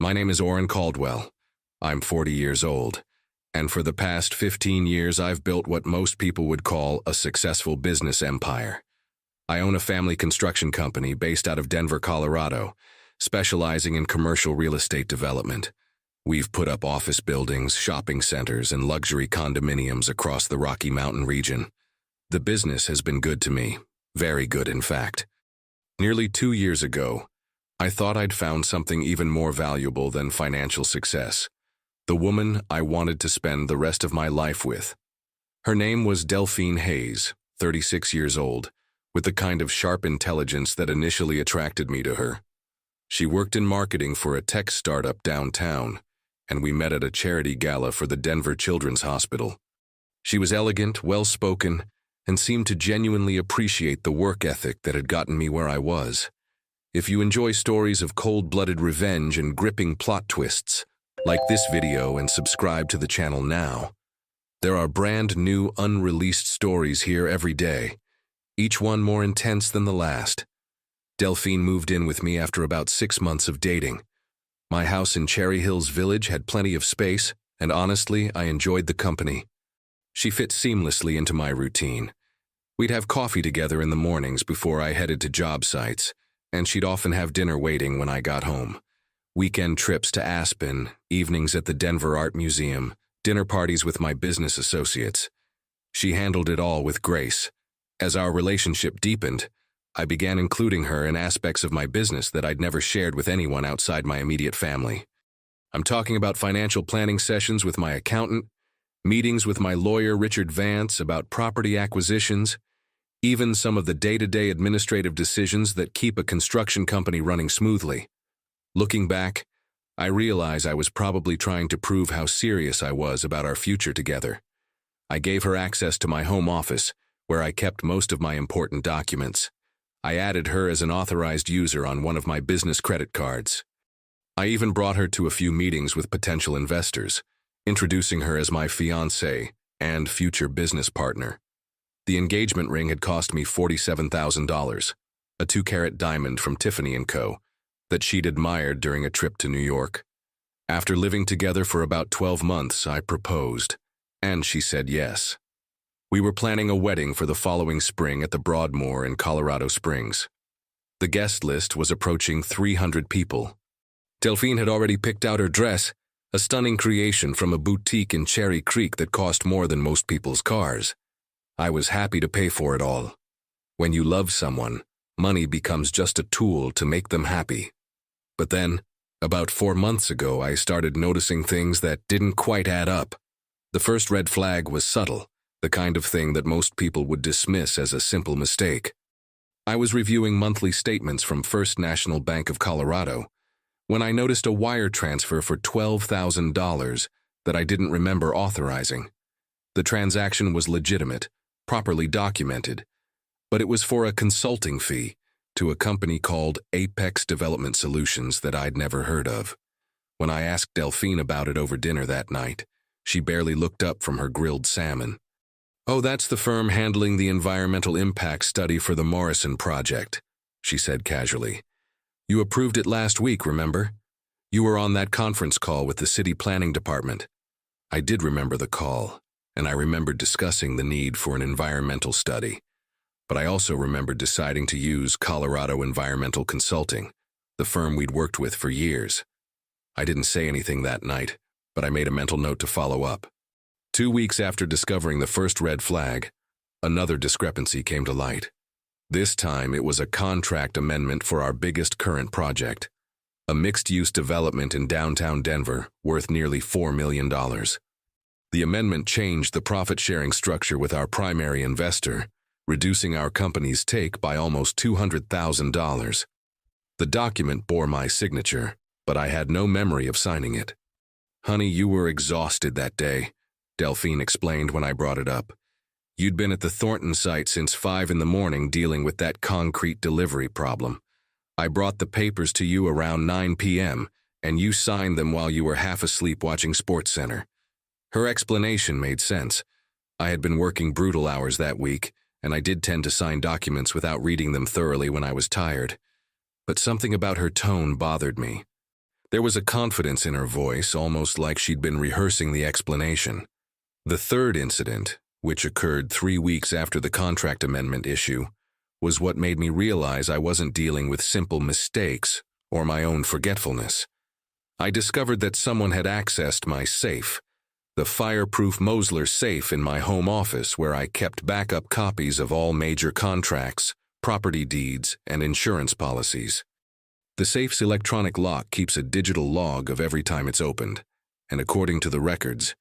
My name is Orrin Caldwell. I'm 40 years old, and for the past 15 years I've built what most people would call a successful business empire. I own a family construction company based out of Denver, Colorado, specializing in commercial real estate development. We've put up office buildings, shopping centers, and luxury condominiums across the Rocky Mountain region. The business has been good to me, very good in fact. Nearly 2 years ago, I thought I'd found something even more valuable than financial success. The woman I wanted to spend the rest of my life with. Her name was Delphine Hayes, 36 years old, with the kind of sharp intelligence that initially attracted me to her. She worked in marketing for a tech startup downtown, and we met at a charity gala for the Denver Children's Hospital. She was elegant, well-spoken, and seemed to genuinely appreciate the work ethic that had gotten me where I was. If you enjoy stories of cold-blooded revenge and gripping plot twists, like this video and subscribe to the channel now. There are brand new, unreleased stories here every day, each one more intense than the last. Delphine moved in with me after about 6 months of dating. My house in Cherry Hills Village had plenty of space, and honestly, I enjoyed the company. She fit seamlessly into my routine. We'd have coffee together in the mornings before I headed to job sites, and she'd often have dinner waiting when I got home. Weekend trips to Aspen, evenings at the Denver Art Museum, dinner parties with my business associates. She handled it all with grace. As our relationship deepened, I began including her in aspects of my business that I'd never shared with anyone outside my immediate family. I'm talking about financial planning sessions with my accountant, meetings with my lawyer Richard Vance about property acquisitions, even some of the day-to-day administrative decisions that keep a construction company running smoothly. Looking back, I realize I was probably trying to prove how serious I was about our future together. I gave her access to my home office, where I kept most of my important documents. I added her as an authorized user on one of my business credit cards. I even brought her to a few meetings with potential investors, introducing her as my fiancée and future business partner. The engagement ring had cost me $47,000, a 2-carat diamond from Tiffany & Co. that she'd admired during a trip to New York. After living together for about 12 months, I proposed, and she said yes. We were planning a wedding for the following spring at the Broadmoor in Colorado Springs. The guest list was approaching 300 people. Delphine had already picked out her dress, a stunning creation from a boutique in Cherry Creek that cost more than most people's cars. I was happy to pay for it all. When you love someone, money becomes just a tool to make them happy. But then, about 4 months ago, I started noticing things that didn't quite add up. The first red flag was subtle, the kind of thing that most people would dismiss as a simple mistake. I was reviewing monthly statements from First National Bank of Colorado when I noticed a wire transfer for $12,000 that I didn't remember authorizing. The transaction was legitimate, properly documented, but it was for a consulting fee to a company called Apex Development Solutions that I'd never heard of. When I asked Delphine about it over dinner that night, she barely looked up from her grilled salmon. "Oh, that's the firm handling the environmental impact study for the Morrison project," she said casually. "You approved it last week, remember? You were on that conference call with the city planning department." I did remember the call, and I remembered discussing the need for an environmental study. But I also remembered deciding to use Colorado Environmental Consulting, the firm we'd worked with for years. I didn't say anything that night, but I made a mental note to follow up. 2 weeks after discovering the first red flag, another discrepancy came to light. This time it was a contract amendment for our biggest current project, a mixed-use development in downtown Denver worth nearly $4 million. The amendment changed the profit-sharing structure with our primary investor, reducing our company's take by almost $200,000. The document bore my signature, but I had no memory of signing it. "Honey, you were exhausted that day," Delphine explained when I brought it up. "You'd been at the Thornton site since 5 in the morning dealing with that concrete delivery problem. I brought the papers to you around 9 p.m., and you signed them while you were half asleep watching SportsCenter." Her explanation made sense. I had been working brutal hours that week, and I did tend to sign documents without reading them thoroughly when I was tired. But something about her tone bothered me. There was a confidence in her voice, almost like she'd been rehearsing the explanation. The third incident, which occurred 3 weeks after the contract amendment issue, was what made me realize I wasn't dealing with simple mistakes or my own forgetfulness. I discovered that someone had accessed my safe, the fireproof Mosler safe in my home office where I kept backup copies of all major contracts, property deeds, and insurance policies. The safe's electronic lock keeps a digital log of every time it's opened, and according to the records,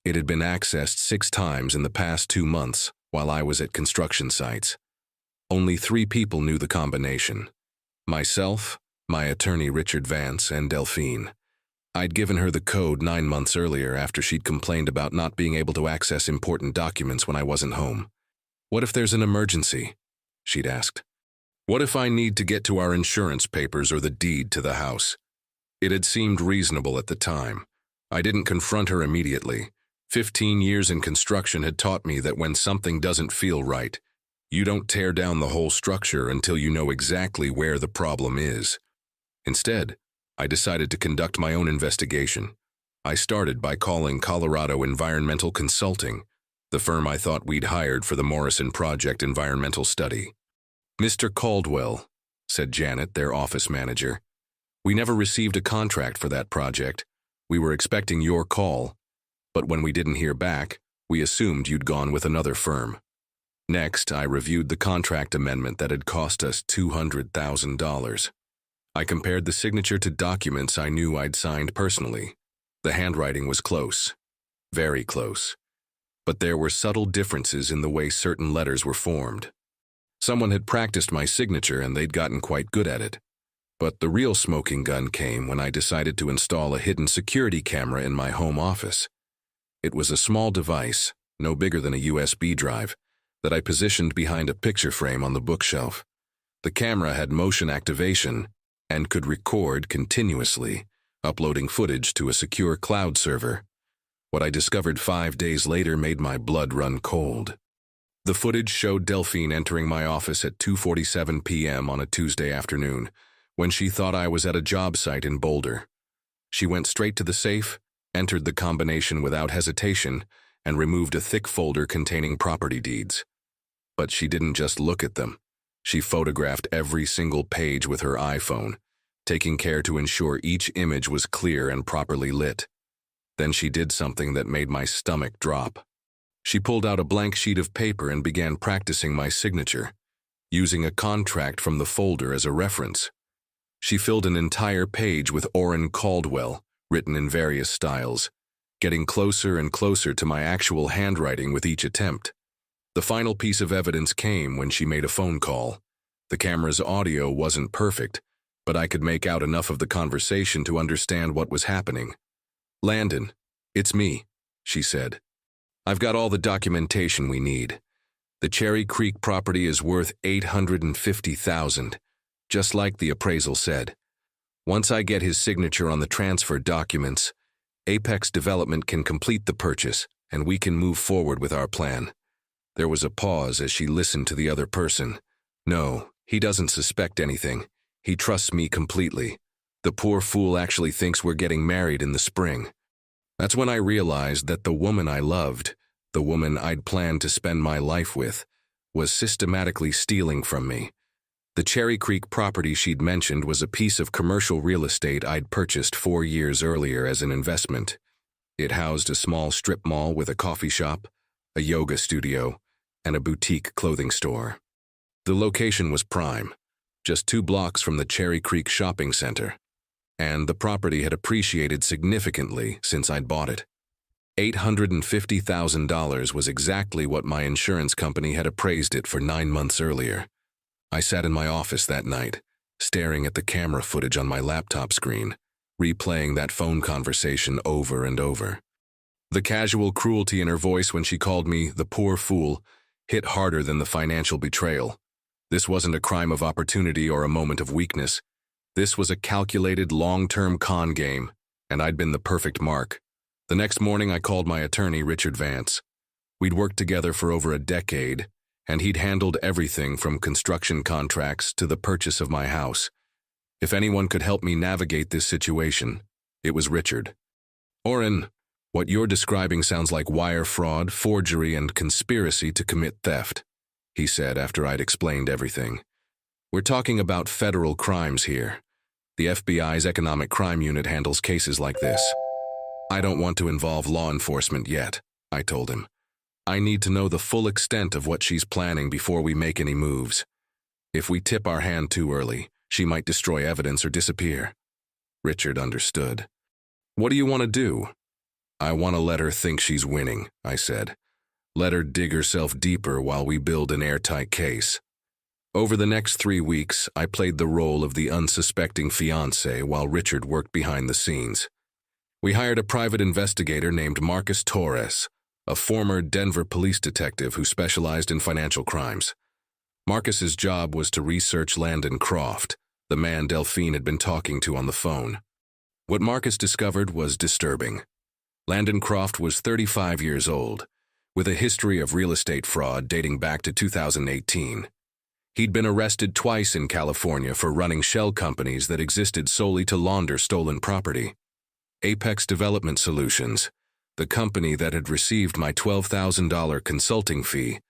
it had been accessed 6 times in the past 2 months while I was at construction sites. Only 3 people knew the combination: myself, my attorney Richard Vance, and Delphine. I'd given her the code 9 months earlier after she'd complained about not being able to access important documents when I wasn't home. "What if there's an emergency?" she'd asked. "What if I need to get to our insurance papers or the deed to the house?" It had seemed reasonable at the time. I didn't confront her immediately. 15 years in construction had taught me that when something doesn't feel right, you don't tear down the whole structure until you know exactly where the problem is. Instead, I decided to conduct my own investigation. I started by calling Colorado Environmental Consulting, the firm I thought we'd hired for the Morrison Project environmental study. "Mr. Caldwell," said Janet, their office manager, "we never received a contract for that project. We were expecting your call, but when we didn't hear back, we assumed you'd gone with another firm." Next, I reviewed the contract amendment that had cost us $200,000. I compared the signature to documents I knew I'd signed personally. The handwriting was close, very close, but there were subtle differences in the way certain letters were formed. Someone had practiced my signature and they'd gotten quite good at it. But the real smoking gun came when I decided to install a hidden security camera in my home office. It was a small device, no bigger than a USB drive, that I positioned behind a picture frame on the bookshelf. The camera had motion activation and could record continuously, uploading footage to a secure cloud server. What I discovered 5 days later made my blood run cold. The footage showed Delphine entering my office at 2:47 p.m. on a Tuesday afternoon, when she thought I was at a job site in Boulder. She went straight to the safe, entered the combination without hesitation, and removed a thick folder containing property deeds. But she didn't just look at them. She photographed every single page with her iPhone, taking care to ensure each image was clear and properly lit. Then she did something that made my stomach drop. She pulled out a blank sheet of paper and began practicing my signature, using a contract from the folder as a reference. She filled an entire page with Orrin Caldwell, written in various styles, getting closer and closer to my actual handwriting with each attempt. The final piece of evidence came when she made a phone call. The camera's audio wasn't perfect, but I could make out enough of the conversation to understand what was happening. "Landon, it's me," she said. "I've got all the documentation we need. The Cherry Creek property is worth $850,000, just like the appraisal said. Once I get his signature on the transfer documents, Apex Development can complete the purchase, and we can move forward with our plan." There was a pause as she listened to the other person. "No, he doesn't suspect anything. He trusts me completely. The poor fool actually thinks we're getting married in the spring." That's when I realized that the woman I loved, the woman I'd planned to spend my life with, was systematically stealing from me. The Cherry Creek property she'd mentioned was a piece of commercial real estate I'd purchased 4 years earlier as an investment. It housed a small strip mall with a coffee shop, a yoga studio, and a boutique clothing store. The location was prime, just 2 blocks from the Cherry Creek shopping center, and the property had appreciated significantly since I'd bought it. $850,000 was exactly what my insurance company had appraised it for 9 months earlier. I sat in my office that night, staring at the camera footage on my laptop screen, replaying that phone conversation over and over. The casual cruelty in her voice when she called me the poor fool hit harder than the financial betrayal. This wasn't a crime of opportunity or a moment of weakness. This was a calculated long-term con game, and I'd been the perfect mark. The next morning I called my attorney, Richard Vance. We'd worked together for over a decade, and he'd handled everything from construction contracts to the purchase of my house. If anyone could help me navigate this situation, it was Richard. Orrin, what you're describing sounds like wire fraud, forgery, and conspiracy to commit theft, he said after I'd explained everything. We're talking about federal crimes here. The FBI's Economic Crime Unit handles cases like this. I don't want to involve law enforcement yet, I told him. I need to know the full extent of what she's planning before we make any moves. If we tip our hand too early, she might destroy evidence or disappear. Richard understood. What do you want to do? I want to let her think she's winning, I said. Let her dig herself deeper while we build an airtight case. Over the next 3 weeks, I played the role of the unsuspecting fiancé while Richard worked behind the scenes. We hired a private investigator named Marcus Torres, a former Denver police detective who specialized in financial crimes. Marcus's job was to research Landon Croft, the man Delphine had been talking to on the phone. What Marcus discovered was disturbing. Landon Croft was 35 years old, with a history of real estate fraud dating back to 2018. He'd been arrested twice in California for running shell companies that existed solely to launder stolen property. Apex Development Solutions, the company that had received my $12,000 consulting fee,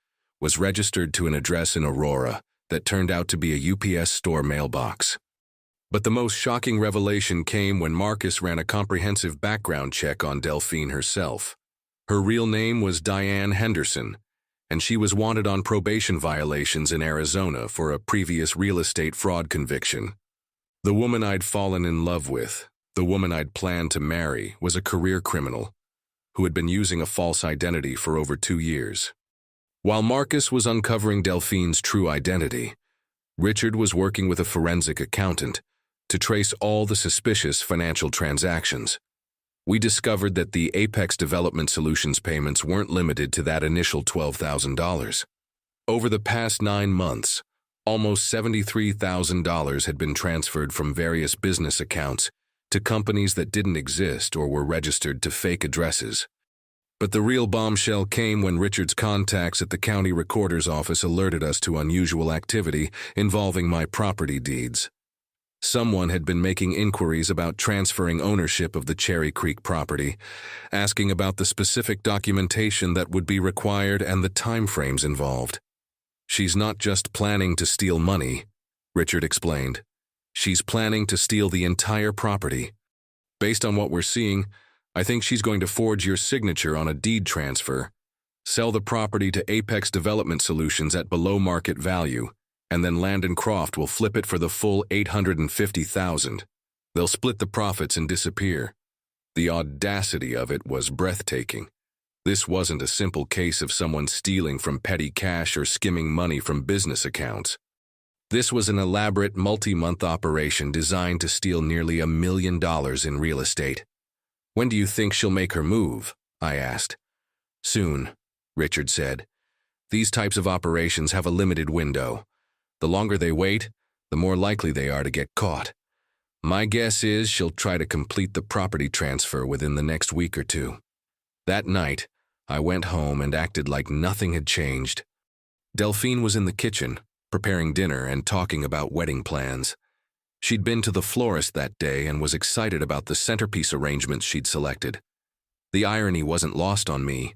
was registered to an address in Aurora that turned out to be a UPS store mailbox. But the most shocking revelation came when Marcus ran a comprehensive background check on Delphine herself. Her real name was Diane Henderson, and she was wanted on probation violations in Arizona for a previous real estate fraud conviction. The woman I'd fallen in love with, the woman I'd planned to marry, was a career criminal who had been using a false identity for over 2 years. While Marcus was uncovering Delphine's true identity, Richard was working with a forensic accountant to trace all the suspicious financial transactions. We discovered that the Apex Development Solutions payments weren't limited to that initial $12,000. Over the past 9 months, almost $73,000 had been transferred from various business accounts to companies that didn't exist or were registered to fake addresses. But the real bombshell came when Richard's contacts at the county recorder's office alerted us to unusual activity involving my property deeds. Someone had been making inquiries about transferring ownership of the Cherry Creek property, asking about the specific documentation that would be required and the timeframes involved. She's not just planning to steal money, Richard explained. She's planning to steal the entire property. Based on what we're seeing, I think she's going to forge your signature on a deed transfer, sell the property to Apex Development Solutions at below market value, and then Landon Croft will flip it for the full $850,000. They'll split the profits and disappear. The audacity of it was breathtaking. This wasn't a simple case of someone stealing from petty cash or skimming money from business accounts. This was an elaborate multi-month operation designed to steal nearly $1 million in real estate. When do you think she'll make her move? I asked. Soon, Richard said. These types of operations have a limited window. The longer they wait, the more likely they are to get caught. My guess is she'll try to complete the property transfer within the next week or two. That night, I went home and acted like nothing had changed. Delphine was in the kitchen, preparing dinner and talking about wedding plans. She'd been to the florist that day and was excited about the centerpiece arrangements she'd selected. The irony wasn't lost on me.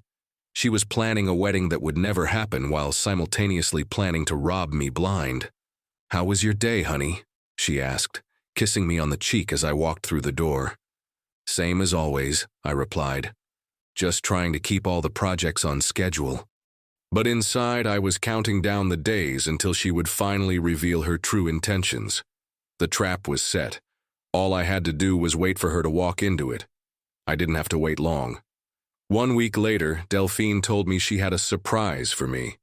She was planning a wedding that would never happen while simultaneously planning to rob me blind. "How was your day, honey?" she asked, kissing me on the cheek as I walked through the door. "Same as always," I replied. "Just trying to keep all the projects on schedule." But inside, I was counting down the days until she would finally reveal her true intentions. The trap was set. All I had to do was wait for her to walk into it. I didn't have to wait long. 1 week later, Delphine told me she had a surprise for me.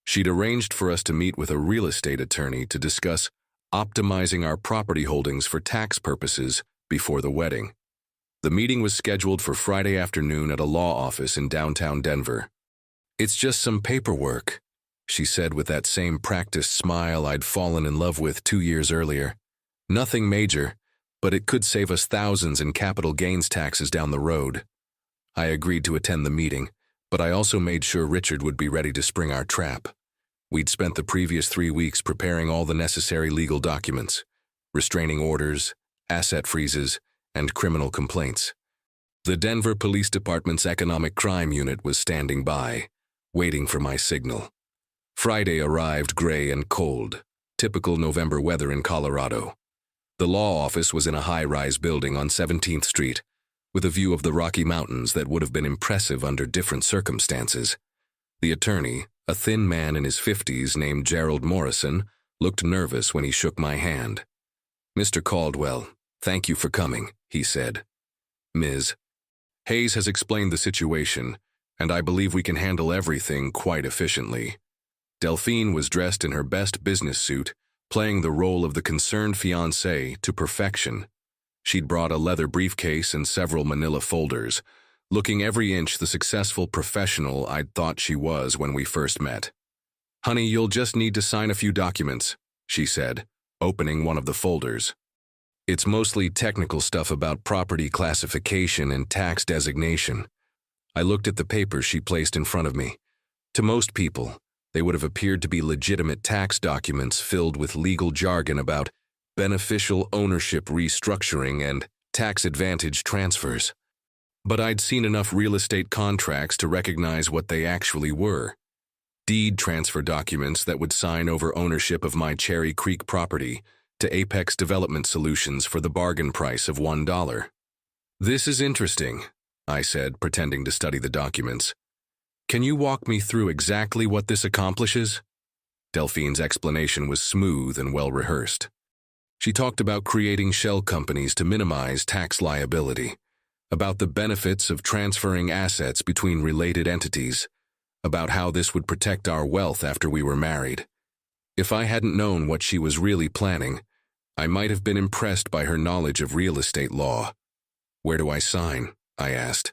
She'd arranged for us to meet with a real estate attorney to discuss optimizing our property holdings for tax purposes before the wedding. The meeting was scheduled for Friday afternoon at a law office in downtown Denver. "It's just some paperwork," she said with that same practiced smile I'd fallen in love with 2 years earlier. "Nothing major, but it could save us thousands in capital gains taxes down the road." I agreed to attend the meeting, but I also made sure Richard would be ready to spring our trap. We'd spent the previous 3 weeks preparing all the necessary legal documents. restraining orders, asset freezes, and criminal complaints. The Denver Police Department's Economic Crime Unit was standing by, waiting for my signal. Friday arrived gray and cold, typical November weather in Colorado. The law office was in a high-rise building on 17th Street, with a view of the Rocky Mountains that would have been impressive under different circumstances. The attorney, a thin man in his 50s named Gerald Morrison, looked nervous when he shook my hand. "Mr. Caldwell, thank you for coming," he said. "Ms. Hayes has explained the situation, and I believe we can handle everything quite efficiently." Delphine was dressed in her best business suit, playing the role of the concerned fiancée to perfection. She'd brought a leather briefcase and several manila folders, looking every inch the successful professional I'd thought she was when we first met. "Honey, you'll just need to sign a few documents," she said, opening one of the folders. "It's mostly technical stuff about property classification and tax designation." I looked at the papers she placed in front of me. To most people, they would have appeared to be legitimate tax documents filled with legal jargon about beneficial ownership restructuring and tax advantage transfers. But I'd seen enough real estate contracts to recognize what they actually were. Deed transfer documents that would sign over ownership of my Cherry Creek property to Apex Development Solutions for the bargain price of $1. "This is interesting," I said, pretending to study the documents. "Can you walk me through exactly what this accomplishes?" Delphine's explanation was smooth and well-rehearsed. She talked about creating shell companies to minimize tax liability, about the benefits of transferring assets between related entities, about how this would protect our wealth after we were married. If I hadn't known what she was really planning, I might have been impressed by her knowledge of real estate law. "Where do I sign?" I asked.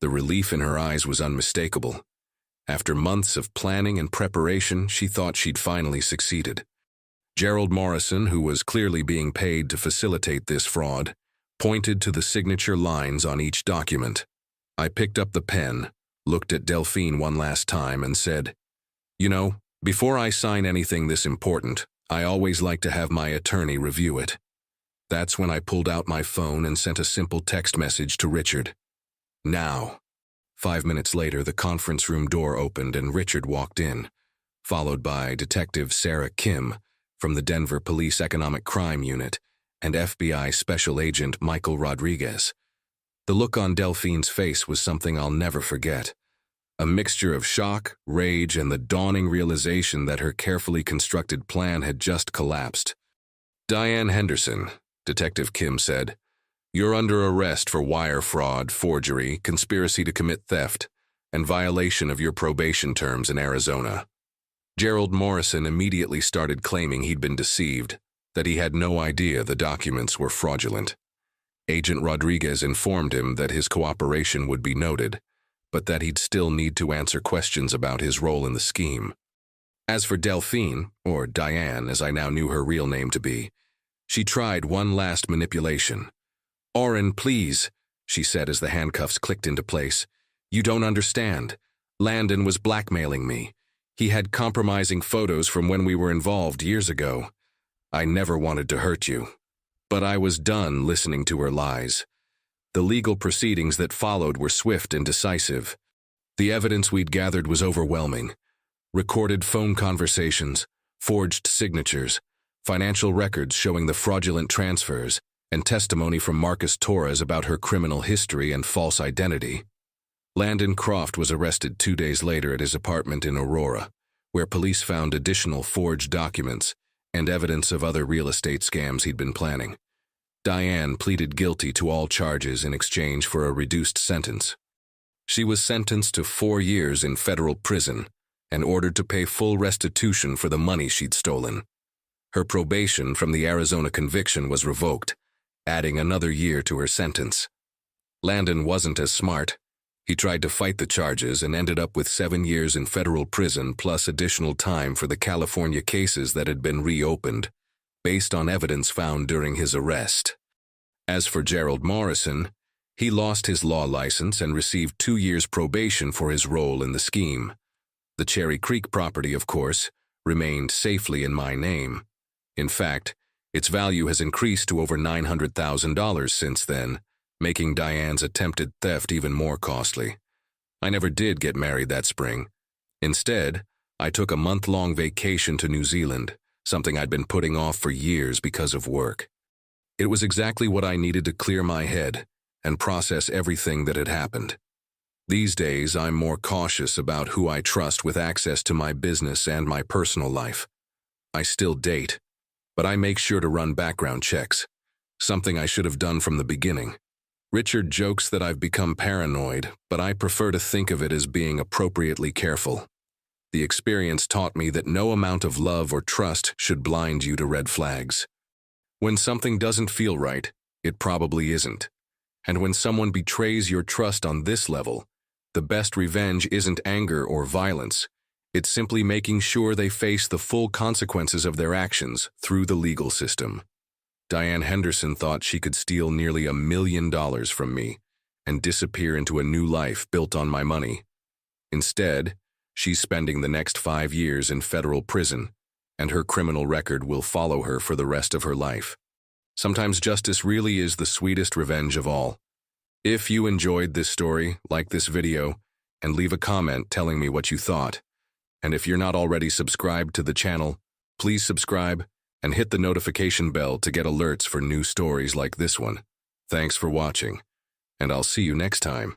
The relief in her eyes was unmistakable. After months of planning and preparation, she thought she'd finally succeeded. Gerald Morrison, who was clearly being paid to facilitate this fraud, pointed to the signature lines on each document. I picked up the pen, looked at Delphine one last time, and said, "You know, before I sign anything this important, I always like to have my attorney review it." That's when I pulled out my phone and sent a simple text message to Richard. "Now." 5 minutes later, the conference room door opened and Richard walked in, followed by Detective Sarah Kim from the Denver Police Economic Crime Unit and FBI Special Agent Michael Rodriguez. The look on Delphine's face was something I'll never forget. A mixture of shock, rage, and the dawning realization that her carefully constructed plan had just collapsed. "Diane Henderson," Detective Kim said, "you're under arrest for wire fraud, forgery, conspiracy to commit theft, and violation of your probation terms in Arizona." Gerald Morrison immediately started claiming he'd been deceived, that he had no idea the documents were fraudulent. Agent Rodriguez informed him that his cooperation would be noted, but that he'd still need to answer questions about his role in the scheme. As for Delphine, or Diane as I now knew her real name to be, she tried one last manipulation. "Orrin, please," she said as the handcuffs clicked into place. "You don't understand. Landon was blackmailing me. He had compromising photos from when we were involved years ago. I never wanted to hurt you." But I was done listening to her lies. The legal proceedings that followed were swift and decisive. The evidence we'd gathered was overwhelming. Recorded phone conversations, forged signatures, financial records showing the fraudulent transfers, and testimony from Marcus Torres about her criminal history and false identity. Landon Croft was arrested 2 days later at his apartment in Aurora, where police found additional forged documents and evidence of other real estate scams he'd been planning. Diane pleaded guilty to all charges in exchange for a reduced sentence. She was sentenced to 4 years in federal prison and ordered to pay full restitution for the money she'd stolen. Her probation from the Arizona conviction was revoked, adding another year to her sentence. Landon wasn't as smart. He tried to fight the charges and ended up with 7 years in federal prison plus additional time for the California cases that had been reopened, based on evidence found during his arrest. As for Gerald Morrison, he lost his law license and received 2 years probation for his role in the scheme. The Cherry Creek property, of course, remained safely in my name. In fact, Its value has increased to over $900,000 since then, making Diane's attempted theft even more costly. I never did get married that spring. Instead, I took a month-long vacation to New Zealand, something I'd been putting off for years because of work. It was exactly what I needed to clear my head and process everything that had happened. These days, I'm more cautious about who I trust with access to my business and my personal life. I still date, but I make sure to run background checks, something I should have done from the beginning. Richard jokes that I've become paranoid, but I prefer to think of it as being appropriately careful. The experience taught me that no amount of love or trust should blind you to red flags. When something doesn't feel right, it probably isn't. And when someone betrays your trust on this level, the best revenge isn't anger or violence. It's simply making sure they face the full consequences of their actions through the legal system. Diane Henderson thought she could steal nearly $1 million from me and disappear into a new life built on my money. Instead, she's spending the next 5 years in federal prison, and her criminal record will follow her for the rest of her life. Sometimes justice really is the sweetest revenge of all. If you enjoyed this story, like this video, and leave a comment telling me what you thought. And if you're not already subscribed to the channel, please subscribe and hit the notification bell to get alerts for new stories like this one. Thanks for watching, and I'll see you next time.